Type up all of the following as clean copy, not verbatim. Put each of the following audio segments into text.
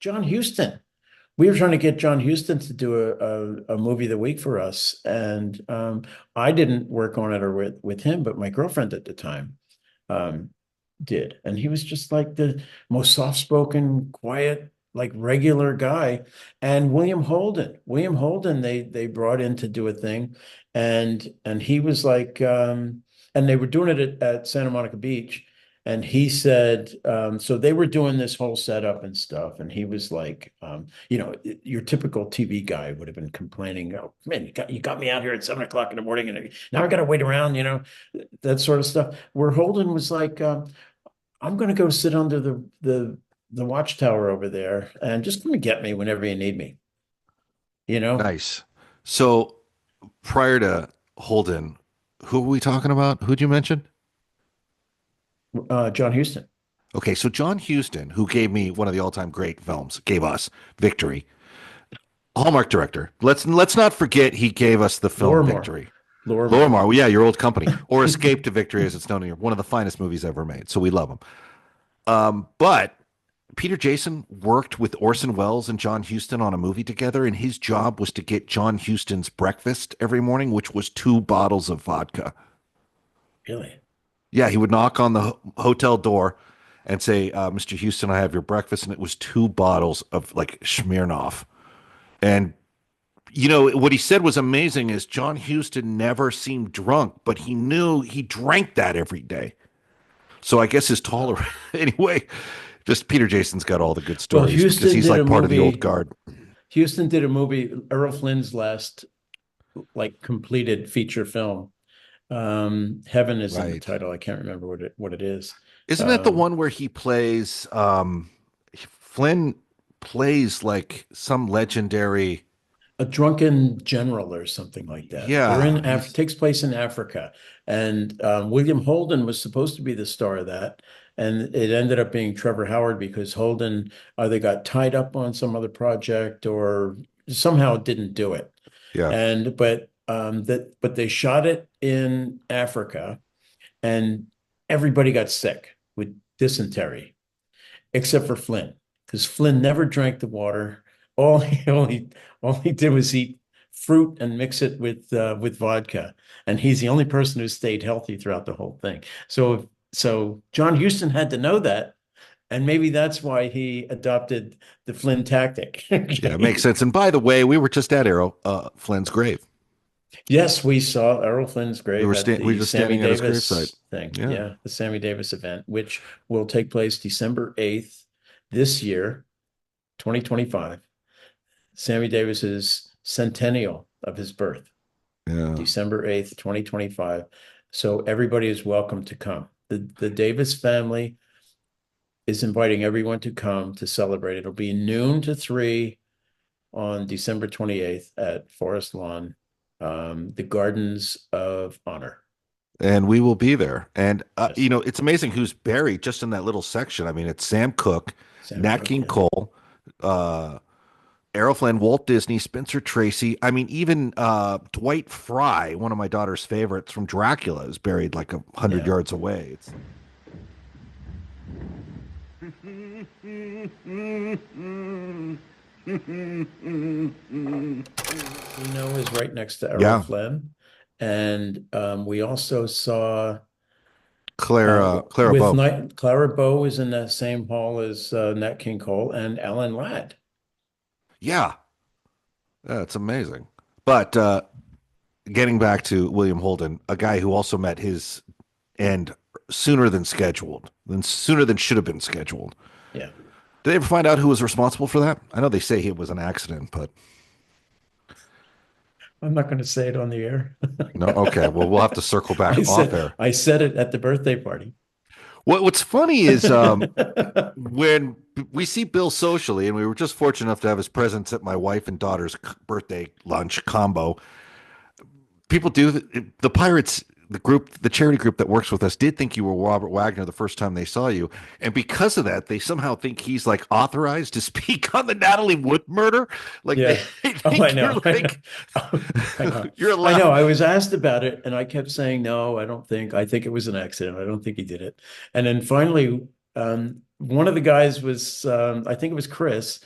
John Huston. We were trying to get John Huston to do a movie of the week for us, and I didn't work on it or with him, but my girlfriend at the time um, did, and he was just like the most soft-spoken, quiet, like regular guy. And William Holden, they brought in to do a thing, and he was like, and they were doing it at Santa Monica Beach. And he said, so they were doing this whole setup and stuff. And he was like, your typical TV guy would have been complaining, oh, man, you got me out here at 7 o'clock in the morning and now I got to wait around, that sort of stuff. Where Holden was like, I'm going to go sit under the watchtower over there and just come and get me whenever you need me, you know? Nice. So prior to Holden, who were we talking about? Who'd you mention? John Huston. Okay, so John Huston, who gave me one of the all-time great films, gave us Victory. Hallmark director. Let's not forget he gave us the film Lorimar. Victory. Lorimar. Lorimar, well, yeah, your old company, or Escape to Victory, as it's known here. One of the finest movies ever made. So we love him. But Peter Jason worked with Orson Welles and John Huston on a movie together, and his job was to get John Huston's breakfast every morning, which was 2 bottles of vodka. Really? Yeah, he would knock on the hotel door and say, "Mr. Houston, I have your breakfast," and it was 2 bottles of like Smirnoff. And what he said was amazing is John Huston never seemed drunk, but he knew he drank that every day. So I guess his tolerance anyway. Just Peter Jason's got all the good Well, stories because he's like part of the old guard. Huston did a movie, Errol Flynn's last like completed feature film. Heaven is in the Right. title. I can't remember what it is. Isn't that the Um, one where he plays Flynn plays like some legendary. a drunken general or something like that. They're Yeah, in takes place in Africa, and William Holden was supposed to be the star of that, and it ended up being Trevor Howard because Holden either got tied up on some other project or somehow didn't do it. yeah. And but they shot it in Africa, and everybody got sick with dysentery except for Flynn, because Flynn never drank the water. All he did was eat fruit and mix it with vodka, and he's the only person who stayed healthy throughout the whole thing. So John Huston had to know that, and maybe that's why he adopted the Flynn tactic. Yeah, it makes sense. And by the way, we were just at Arrow Flynn's grave. Yes, we saw Errol Flynn's grave at We were the just Sammy standing at his gravesite. Davis thing. Yeah. Yeah, the Sammy Davis event, which will take place December 8th this year, 2025. Sammy Davis's centennial of his birth, Yeah. December 8th, 2025. So everybody is welcome to come. The Davis family is inviting everyone to come to celebrate. It'll be noon to 3 on December 28th at Forest Lawn, the Gardens of Honor. And we will be there. And Yes, it's amazing who's buried just in that little section. I mean, it's Sam Cooke, Sam Nat Cooke. King Yeah. Cole, uh Errol Flynn, Walt Disney, Spencer Tracy. I mean, even Dwight Fry, one of my daughter's favorites from Dracula, is buried like 100 Yeah. yards away. Reno is right next to Errol Yeah, Flynn. And we also saw Clara with Bow. Night Clara Bow is in that same hall as Nat King Cole and Alan Ladd. Yeah, that's amazing. But getting back to William Holden, a guy who also met his end sooner than should have been scheduled. Yeah. Did they ever find out who was responsible for that? I know they say it was an accident, but I'm not going to say it on the air. no. Okay, well, we'll have to circle back I off said air. I said it at the birthday party. What's funny is when we see Bill socially, and we were just fortunate enough to have his presence at my wife and daughter's birthday lunch combo. People do the Pirates, the charity group that works with us, did think you were Robert Wagner the first time they saw you, and because of that, they somehow think he's like authorized to speak on the Natalie Wood murder. Like Yeah. they Oh, I think you're know. like I know. you're I know. allowed. I was asked about it and I kept saying, no, I don't think. I think it was an accident. I don't think he did it. And then finally, one of the guys was, I think it was Chris,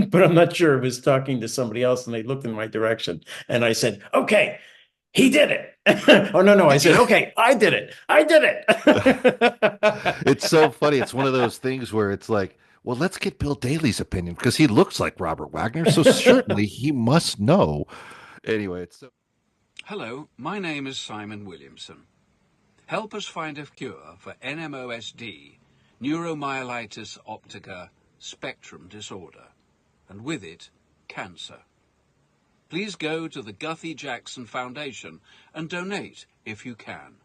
but I'm not sure, was talking to somebody else, and they looked in my direction, and I said, "Okay, he did it." Oh, no, no. I said, "Okay, I did it. I did it." It's so funny. It's one of those things where it's like, well, let's get Bill Daly's opinion because he looks like Robert Wagner, so certainly he must know. Anyway, it's so Hello, my name is Simon Williamson. Help us find a cure for NMOSD, neuromyelitis optica spectrum disorder, and with it, cancer. Please go to the Guthrie Jackson Foundation and donate if you can.